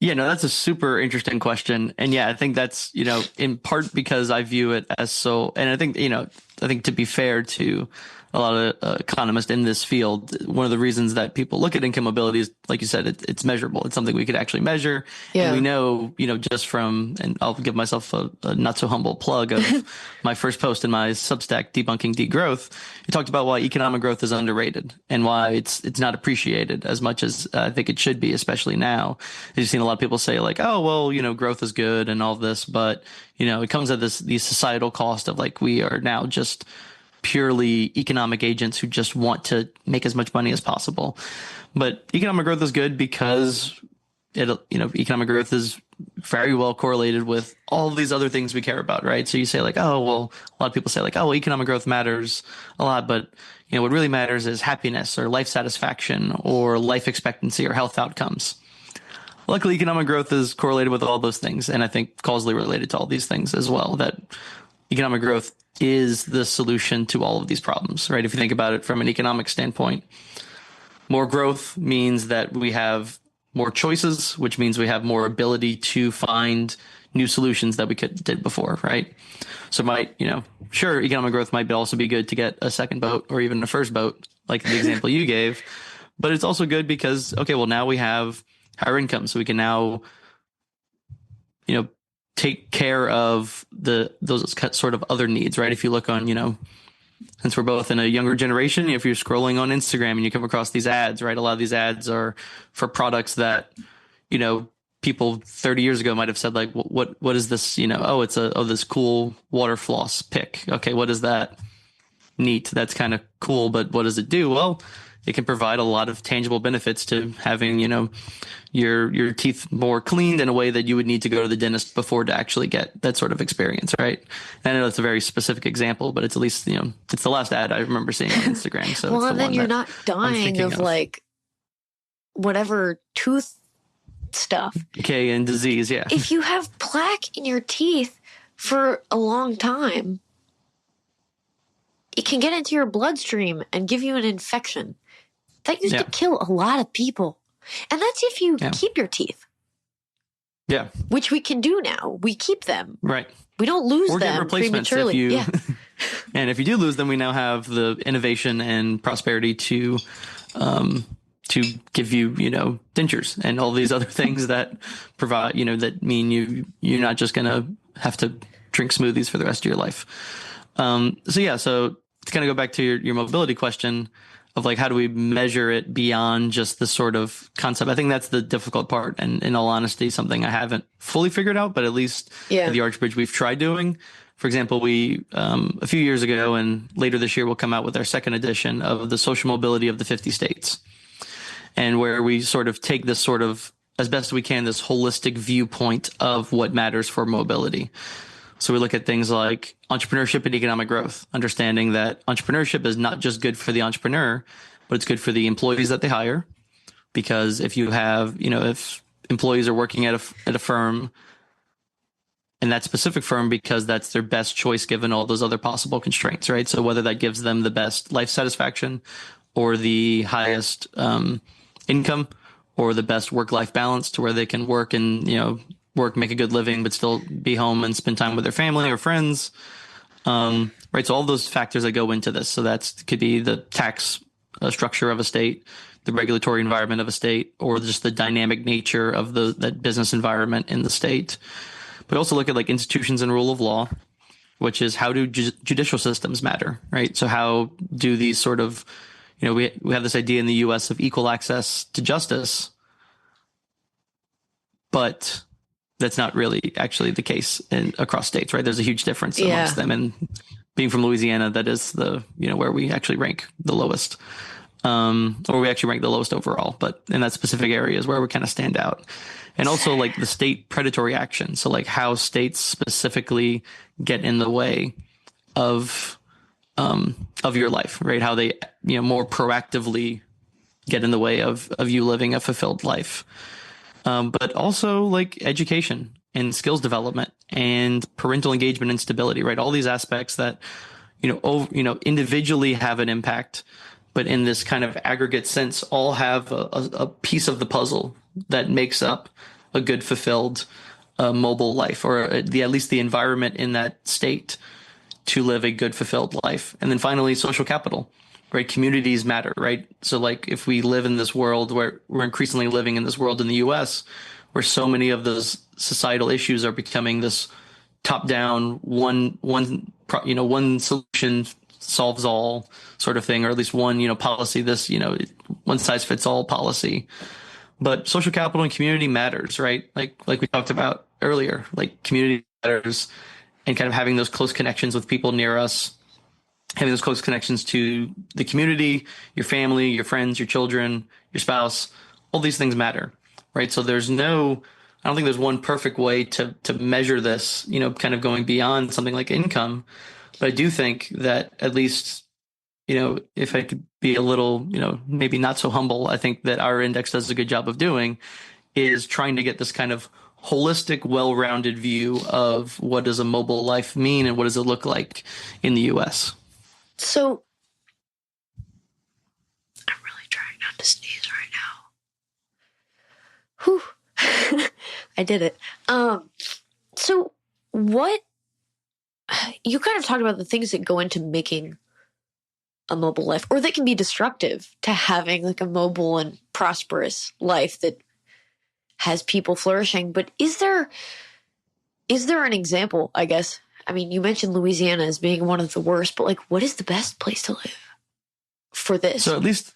Yeah, no, that's a super interesting question. And yeah, I think that's, in part because I view it as so, and I think to be fair to a lot of economists in this field, one of the reasons that people look at income mobility is, like you said, it's measurable. It's something we could actually measure. Yeah. And we know, just from, and I'll give myself a not so humble plug of my first post in my Substack, Debunking Degrowth. You talked about why economic growth is underrated and why it's not appreciated as much as I think it should be, especially now. You've seen a lot of people say like, oh, well, growth is good and all this, but, it comes at the societal cost of like, we are now just purely economic agents who just want to make as much money as possible. But economic growth is good because economic growth is very well correlated with all of these other things we care about, right? So you say like, oh, well, a lot of people say like, oh, well, economic growth matters a lot, but what really matters is happiness or life satisfaction or life expectancy or health outcomes. Luckily, economic growth is correlated with all those things, and I think causally related to all these things as well, that economic growth is the solution to all of these problems, right? If you think about it from an economic standpoint, more growth means that we have more choices, which means we have more ability to find new solutions that we did before, right? So sure, economic growth might also be good to get a second boat or even a first boat, like the example you gave, but it's also good because, okay, well, now we have higher income, so we can now, take care of those sort of other needs, right? If you look on, since we're both in a younger generation, if you're scrolling on Instagram and you come across these ads, right? A lot of these ads are for products that, people 30 years ago might have said like, what is this? Oh, it's this cool water floss pick. Okay, what is that? Neat. That's kind of cool, but what does it do? Well, it can provide a lot of tangible benefits to having, your teeth more cleaned in a way that you would need to go to the dentist before to actually get that sort of experience, right? I know it's a very specific example, but it's at least, it's the last ad I remember seeing on Instagram. So well, and then you're not dying of like whatever tooth stuff. Decay and disease, yeah. If you have plaque in your teeth for a long time, it can get into your bloodstream and give you an infection. That used to kill a lot of people. And that's if you keep your teeth. Yeah. Which we can do now. We keep them. Right. We don't lose them prematurely. And if you do lose them, we now have the innovation and prosperity to give you, dentures and all these other things that provide, that mean you're not just going to have to drink smoothies for the rest of your life. So to kind of go back to your mobility question of like, how do we measure it beyond just the sort of concept? I think that's the difficult part. And in all honesty, something I haven't fully figured out, but at least at the Archbridge, we've tried doing. For example, we, a few years ago and later this year, we'll come out with our second edition of the social mobility of the 50 states. And where we sort of take this sort of, as best we can, this holistic viewpoint of what matters for mobility. So we look at things like entrepreneurship and economic growth, understanding that entrepreneurship is not just good for the entrepreneur, but it's good for the employees that they hire. Because if you have, if employees are working at a firm, and that specific firm because that's their best choice given all those other possible constraints, right? So whether that gives them the best life satisfaction or the highest income or the best work-life balance to where they can work and, make a good living, but still be home and spend time with their family or friends. Right. So all those factors that go into this. So could be the tax structure of a state, the regulatory environment of a state, or just the dynamic nature of that business environment in the state. But also look at like institutions and rule of law, which is how do judicial systems matter, right? So how do these sort of, we have this idea in the U.S. of equal access to justice, but that's not really actually the case across states, right? There's a huge difference amongst them. And being from Louisiana, that is where we actually rank the lowest, or we actually rank the lowest overall, but in that specific area is where we kind of stand out. And also like the state predatory action. So like how states specifically get in the way of your life, right? How they, more proactively get in the way of you living a fulfilled life. But also like education and skills development and parental engagement and stability, right? All these aspects that, individually have an impact, but in this kind of aggregate sense, all have a piece of the puzzle that makes up a good, fulfilled, mobile life, or at least the environment in that state to live a good, fulfilled life. And then finally, social capital. Right. Communities matter. Right. So like if we live in this world where we're increasingly living in this world in the U.S. where so many of those societal issues are becoming this top down, one solution solves all sort of thing, or at least one, policy, this, one size fits all policy. But social capital and community matters. Right. Like we talked about earlier, like community matters and kind of having those close connections with people near us. having those close connections to the community, your family, your friends, your children, your spouse, all these things matter, right? So I don't think there's one perfect way to measure this, kind of going beyond something like income. But I do think that at least, if I could be a little, maybe not so humble, I think that our index does a good job of doing is trying to get this kind of holistic, well-rounded view of what does a mobile life mean and what does it look like in the U.S. So I'm really trying not to sneeze right now. Whew. I did it. So what you kind of talked about the things that go into making a mobile life, or that can be destructive to having like a mobile and prosperous life that has people flourishing. But is there an example, I guess? I mean, you mentioned Louisiana as being one of the worst, but like, what is the best place to live for this? So at least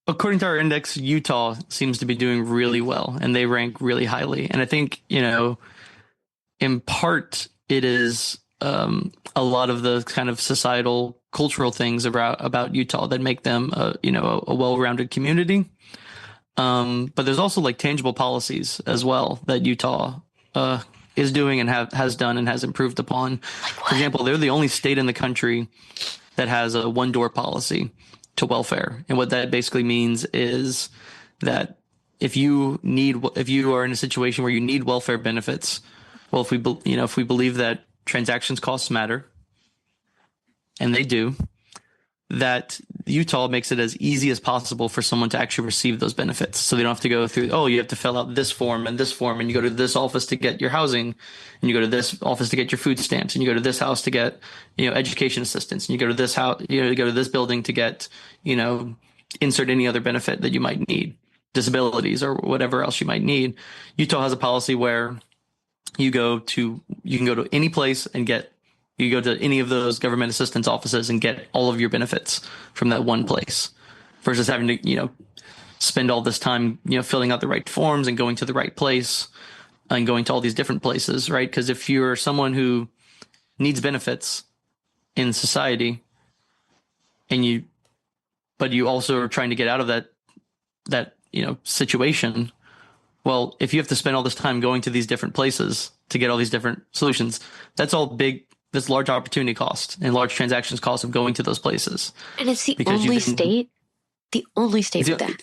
according to our index, Utah seems to be doing really well and they rank really highly. And I think, in part it is a lot of the kind of societal cultural things about Utah that make them a well-rounded community. But there's also like tangible policies as well that Utah is doing and has done and has improved upon. For example, they're the only state in the country that has a one-door policy to welfare. And what that basically means is that if you are in a situation where you need welfare benefits, well, if we believe that transactions costs matter, and they do, that Utah makes it as easy as possible for someone to actually receive those benefits. So they don't have to go through, you have to fill out this form, and you go to this office to get your housing, and you go to this office to get your food stamps, and you go to this house to get, education assistance, and you go to this house, you go to this building to get, insert any other benefit that you might need, disabilities or whatever else you might need. Utah has a policy where you can go to any place and you go to any of those government assistance offices and get all of your benefits from that one place versus having to, spend all this time, filling out the right forms and going to the right place and going to all these different places, right? Because if you're someone who needs benefits in society but you also are trying to get out of that situation, well, if you have to spend all this time going to these different places to get all these different solutions, that's large opportunity cost and large transactions cost of going to those places. And it's the only state with that.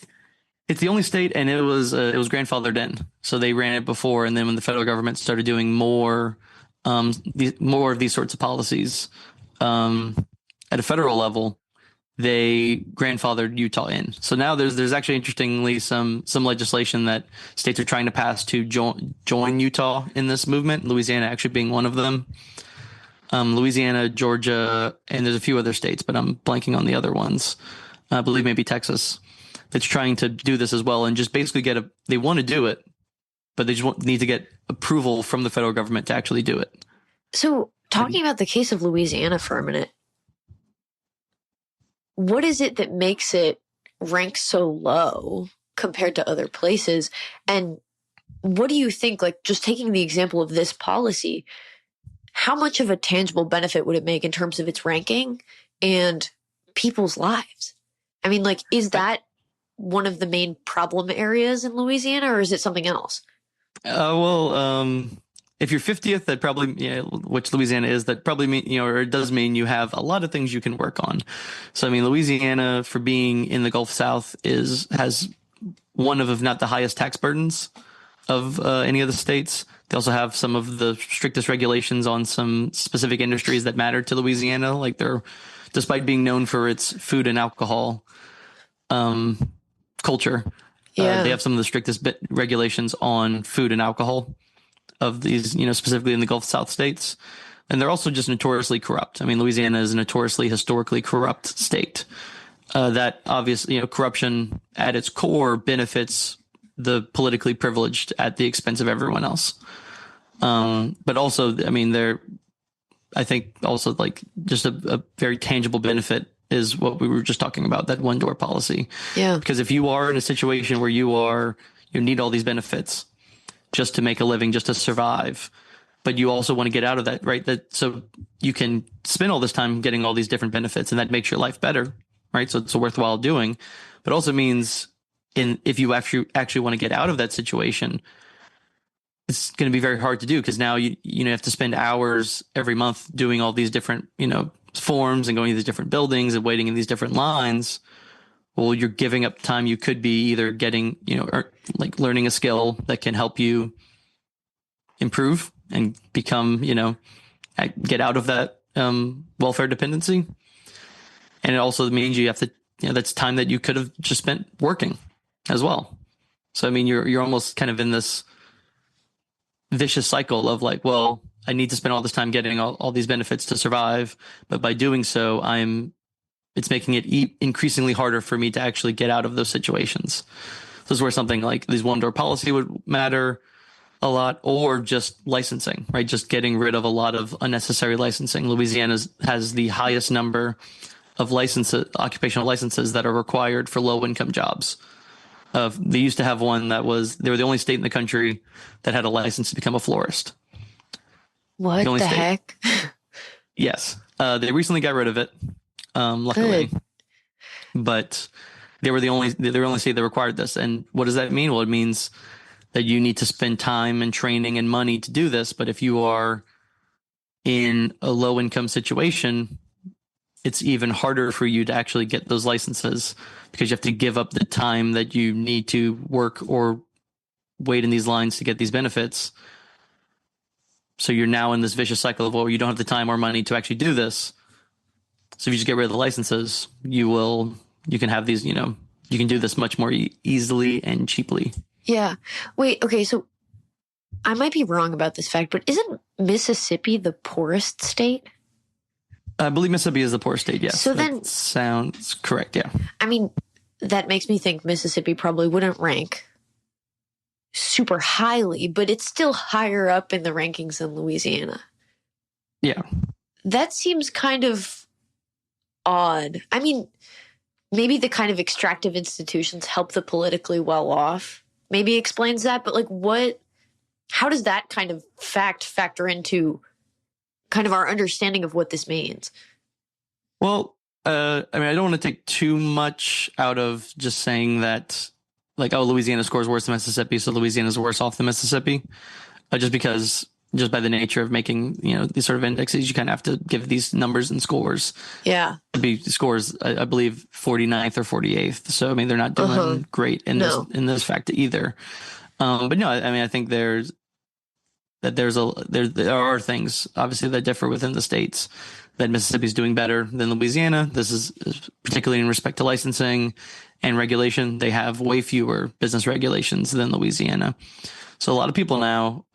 It's the only state, and it was grandfathered in. So they ran it before, and then when the federal government started doing more of these sorts of policies at a federal level, they grandfathered Utah in. So now there's actually interestingly some legislation that states are trying to pass to join Utah in this movement. Louisiana actually being one of them. Louisiana, Georgia, and there's a few other states, but I'm blanking on the other ones. I believe maybe Texas, that's trying to do this as well, and just basically they want to do it, but they just need to get approval from the federal government to actually do it. So talking about the case of Louisiana for a minute, what is it that makes it rank so low compared to other places? And what do you think, like just taking the example of this policy, how much of a tangible benefit would it make in terms of its ranking and people's lives? I mean, like, is that one of the main problem areas in Louisiana, or is it something else? If you're 50th, that probably, which Louisiana is, that probably mean, or it does mean you have a lot of things you can work on. So, I mean, Louisiana, for being in the Gulf South, has one of, if not the highest tax burdens of any of the states. They also have some of the strictest regulations on some specific industries that matter to Louisiana. Like despite being known for its food and alcohol culture, they have some of the strictest regulations on food and alcohol of these, specifically in the Gulf South states. And they're also just notoriously corrupt. I mean, Louisiana is a notoriously historically corrupt state. That obviously, corruption at its core benefits the politically privileged at the expense of everyone else. But also, I mean, I think also like just a very tangible benefit is what we were just talking about, that one door policy. Yeah. Because if you are in a situation where you need all these benefits just to make a living, just to survive, but you also want to get out of that, right? So you can spend all this time getting all these different benefits, and that makes your life better, right? So it's a worthwhile doing, but also means if you actually want to get out of that situation, it's going to be very hard to do, because now you have to spend hours every month doing all these different, forms and going to these different buildings and waiting in these different lines. Well, you're giving up time you could be either getting, or like learning a skill that can help you improve and become, get out of that welfare dependency. And it also means you have to, that's time that you could have just spent working as well. So, I mean, you're almost kind of in this vicious cycle of like, well, I need to spend all this time getting all these benefits to survive. But by doing so, it's making it increasingly harder for me to actually get out of those situations. This is where something like these one-door policy would matter a lot, or just licensing, right? Just getting rid of a lot of unnecessary licensing. Louisiana has the highest number of occupational licenses that are required for low-income jobs. They used to have one they were the only state in the country that had a license to become a florist. What the heck? Yes. They recently got rid of it, luckily. Good. But they were the only state that required this. And what does that mean? Well, it means that you need to spend time and training and money to do this. But if you are in a low income situation, it's even harder for you to actually get those licenses, because you have to give up the time that you need to work or wait in these lines to get these benefits. So you're now in this vicious cycle of, well, you don't have the time or money to actually do this. So if you just get rid of the licenses, you can have these, you can do this much more easily and cheaply. Yeah. Wait, okay. So I might be wrong about this fact, but isn't Mississippi the poorest state? I believe Mississippi is the poorest state, yes. So then, that sounds correct, yeah. I mean, that makes me think Mississippi probably wouldn't rank super highly, but it's still higher up in the rankings than Louisiana. Yeah. That seems kind of odd. I mean, maybe the kind of extractive institutions help the politically well off. Maybe explains that, but like how does that kind of factor into kind of our understanding of what this means? Well, I mean, I don't want to take too much out of just saying that, like, oh, Louisiana scores worse than Mississippi, so Louisiana's worse off than Mississippi. Just by the nature of making, these sort of indexes, you kind of have to give these numbers and scores. Yeah. It'd be scores, I believe, 49th or 48th. So, I mean, they're not doing great in this fact either. But no, I mean, I think there are things obviously that differ within the states, that Mississippi is doing better than Louisiana. This is particularly in respect to licensing and regulation. They have way fewer business regulations than Louisiana. So a lot of people now,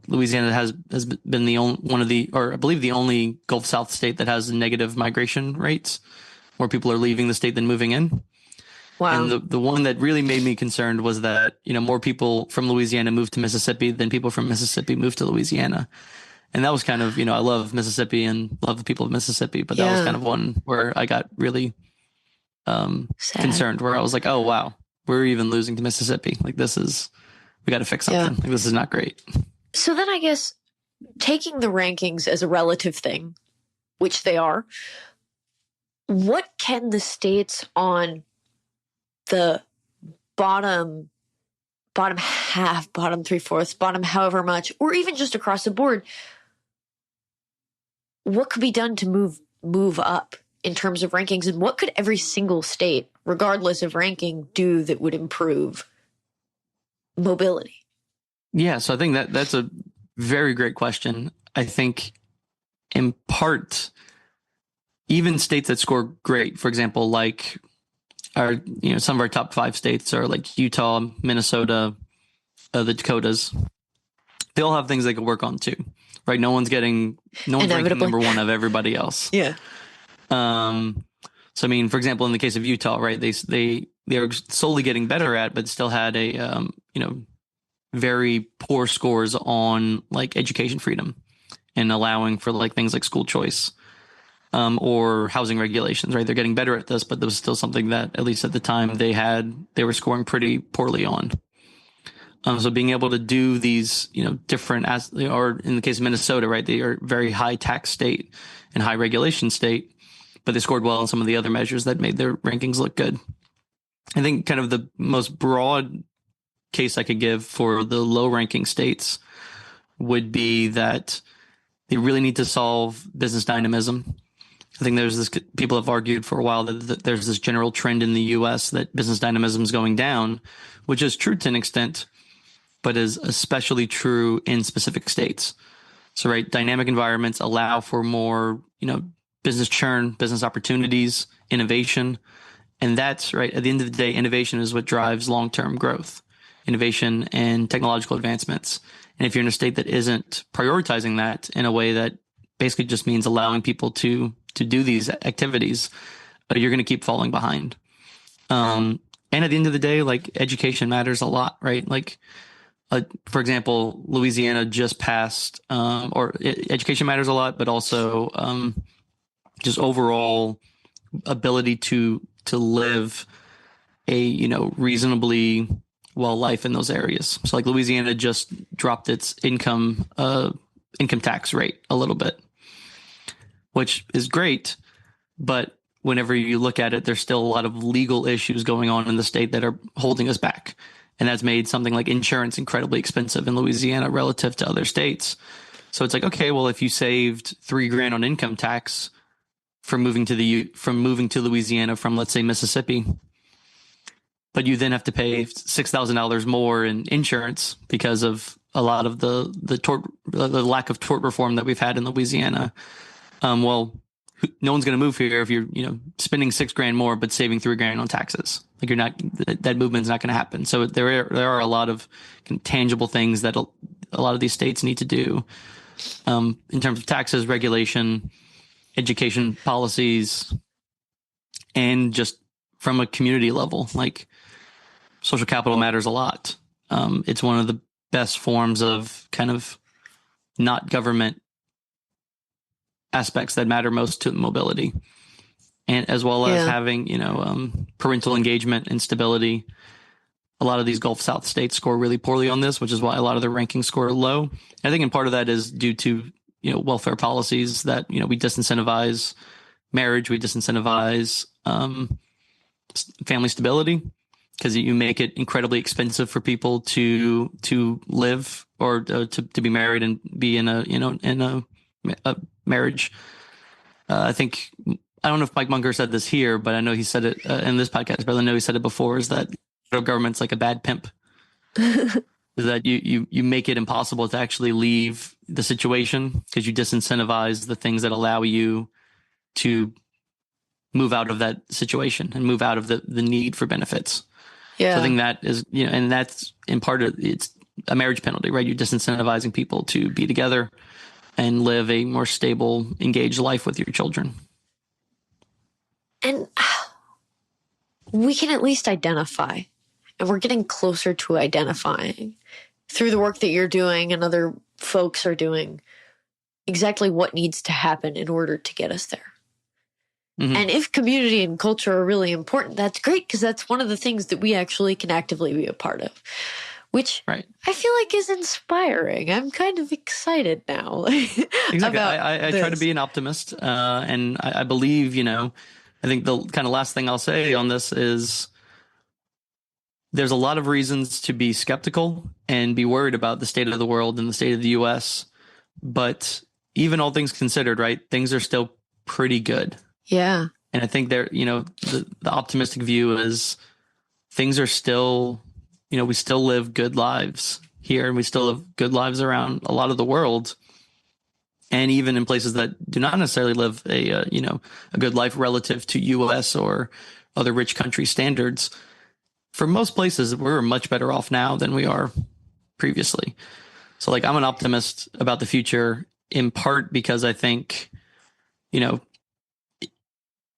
Louisiana has been I believe the only Gulf South state that has negative migration rates, more people are leaving the state than moving in. Wow. And the one that really made me concerned was that, more people from Louisiana moved to Mississippi than people from Mississippi moved to Louisiana. And that was kind of, I love Mississippi and love the people of Mississippi, but that was kind of one where I got really concerned, where I was like, oh, wow, we're even losing to Mississippi. Like, we got to fix something. Yeah. Like, this is not great. So then I guess taking the rankings as a relative thing, which they are, what can the states on the bottom half, bottom 3/4, bottom however much, or even just across the board, what could be done to move up in terms of rankings? And what could every single state, regardless of ranking, do that would improve mobility? Yeah, so I think that's a very great question. I think in part, even states that score great, for example, like some of our top 5 states are like Utah, Minnesota, the Dakotas. They all have things they could work on too, right? No one's ranking number 1 of everybody else. Yeah. So I mean, for example, in the case of Utah, right, they are slowly getting better at, but still had a very poor scores on like education freedom and allowing for like things like school choice. Or housing regulations, right? They're getting better at this, but there was still something that, at least at the time, they were scoring pretty poorly on. So being able to do these, different or in the case of Minnesota, right, they are a very high tax state and high regulation state, but they scored well on some of the other measures that made their rankings look good. I think kind of the most broad case I could give for the low ranking states would be that they really need to solve business dynamism. I think people have argued for a while that there's this general trend in the US that business dynamism is going down, which is true to an extent, but is especially true in specific states. So, right, dynamic environments allow for more, business churn, business opportunities, innovation. And that's right. At the end of the day, innovation is what drives long-term growth, innovation and technological advancements. And if you're in a state that isn't prioritizing that in a way that basically just means allowing people to do these activities, you're going to keep falling behind. And at the end of the day, like, education matters a lot, right? Like, for example, Louisiana just passed, education matters a lot, but also just overall ability to live a reasonably well life in those areas. So like Louisiana just dropped its income tax rate a little bit, which is great, but whenever you look at it, there's still a lot of legal issues going on in the state that are holding us back. And that's made something like insurance incredibly expensive in Louisiana relative to other states. So it's like, okay, well, if you saved $3,000 on income tax from moving to Louisiana from, let's say, Mississippi, but you then have to pay $6,000 more in insurance because of a lot of the lack of tort reform that we've had in Louisiana. Well, no one's going to move here if you're, spending $6,000 more, but saving $3,000 on taxes. Like, that movement's not going to happen. So there are a lot of tangible things that a lot of these states need to do, in terms of taxes, regulation, education policies, and just from a community level, like, social capital matters a lot. It's one of the best forms of kind of not government aspects that matter most to mobility, and as well as having, parental engagement and stability. A lot of these Gulf South states score really poorly on this, which is why a lot of their rankings score low. I think in part of that is due to, welfare policies that, we disincentivize marriage, we disincentivize family stability, because you make it incredibly expensive for people to live or to be married and be in a marriage. I don't know if Mike Munger said this here, but I know he said it in this podcast, but I know he said it before, is that federal government's like a bad pimp. Is that you make it impossible to actually leave the situation because you disincentivize the things that allow you to move out of that situation and move out of the need for benefits. Yeah. So I think that is, and that's in part of it's a marriage penalty, right? You're disincentivizing people to be together and live a more stable, engaged life with your children. And we can at least identify, and we're getting closer to identifying through the work that you're doing and other folks are doing exactly what needs to happen in order to get us there. Mm-hmm. And if community and culture are really important, that's great, because that's one of the things that we actually can actively be a part of, which I feel like is inspiring. I'm kind of excited now. Exactly. I try to be an optimist, and I believe, I think the kind of last thing I'll say on this is there's a lot of reasons to be skeptical and be worried about the state of the world and the state of the U.S. But even all things considered, right, things are still pretty good. Yeah. And I think the optimistic view is things are still, we still live good lives here, and we still live good lives around a lot of the world. And even in places that do not necessarily live a good life relative to U.S. or other rich country standards, for most places, we're much better off now than we are previously. So, like, I'm an optimist about the future, in part because I think,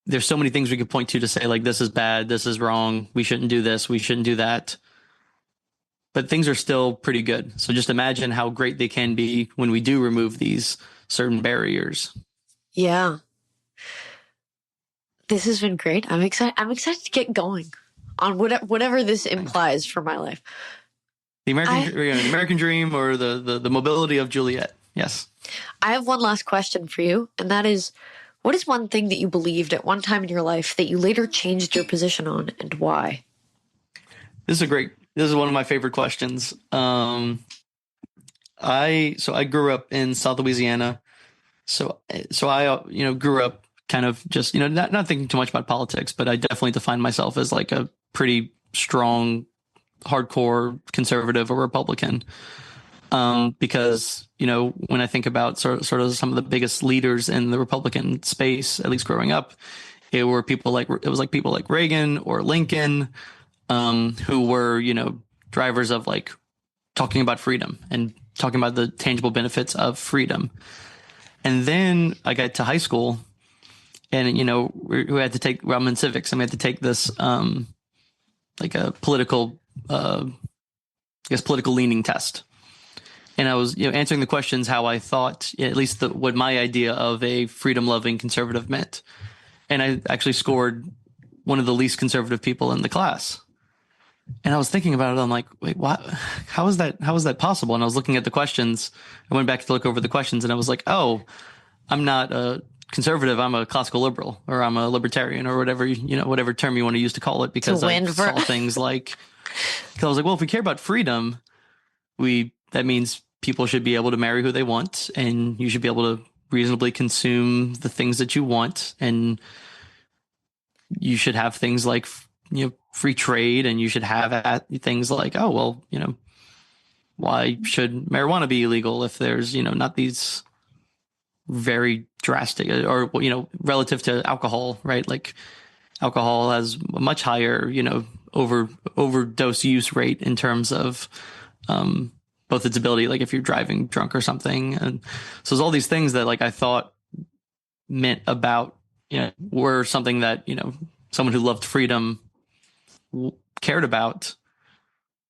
there's so many things we could point to say, like, this is bad, this is wrong, we shouldn't do this, we shouldn't do that. But things are still pretty good. So just imagine how great they can be when we do remove these certain barriers. Yeah. This has been great. I'm excited to get going on whatever this implies for my life. The American dream, or the mobility of Juliet. Yes. I have one last question for you, and that is, what is one thing that you believed at one time in your life that you later changed your position on, and why? This is one of my favorite questions. I grew up in South Louisiana. So I, grew up kind of just, not thinking too much about politics, but I definitely defined myself as like a pretty strong, hardcore conservative or Republican. Because, when I think about sort of some of the biggest leaders in the Republican space, at least growing up, it was people like Reagan or Lincoln, who were, drivers of like talking about freedom and talking about the tangible benefits of freedom. And then I got to high school, and, we had to take, I'm in civics, and we had to take this, like a political, political leaning test. And I was, answering the questions how I thought, at least what my idea of a freedom-loving conservative meant. And I actually scored one of the least conservative people in the class. And I was thinking about it. I'm like, wait, what? How is that possible? And I was looking at the questions. I went back to look over the questions, and I was like, oh, I'm not a conservative. I'm a classical liberal, or I'm a libertarian, or whatever, whatever term you want to use to call it, because I saw things like, because I was like, well, if we care about freedom, that means people should be able to marry who they want, and you should be able to reasonably consume the things that you want, and you should have things like, free trade, and you should have things like, oh, well, why should marijuana be illegal if there's, not these very drastic, or, relative to alcohol, right? Like alcohol has a much higher, overdose use rate in terms of, both its ability, like if you're driving drunk or something. And so there's all these things that like I thought meant about, were something that, someone who loved freedom cared about,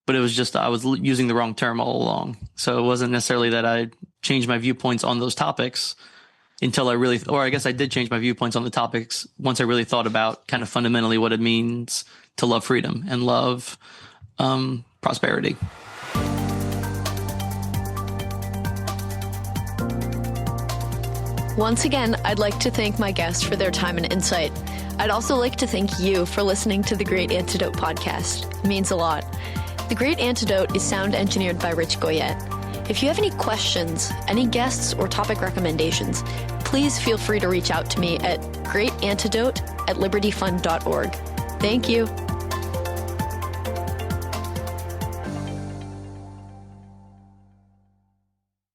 but it was just, I was using the wrong term all along. So it wasn't necessarily that I changed my viewpoints on those topics until I guess I did change my viewpoints on the topics once I really thought about kind of fundamentally what it means to love freedom and love prosperity. Once again, I'd like to thank my guests for their time and insight. I'd also like to thank you for listening to the Great Antidote podcast. It means a lot. The Great Antidote is sound engineered by Rich Goyette. If you have any questions, any guests, or topic recommendations, please feel free to reach out to me at greatantidote@libertyfund.org. Thank you.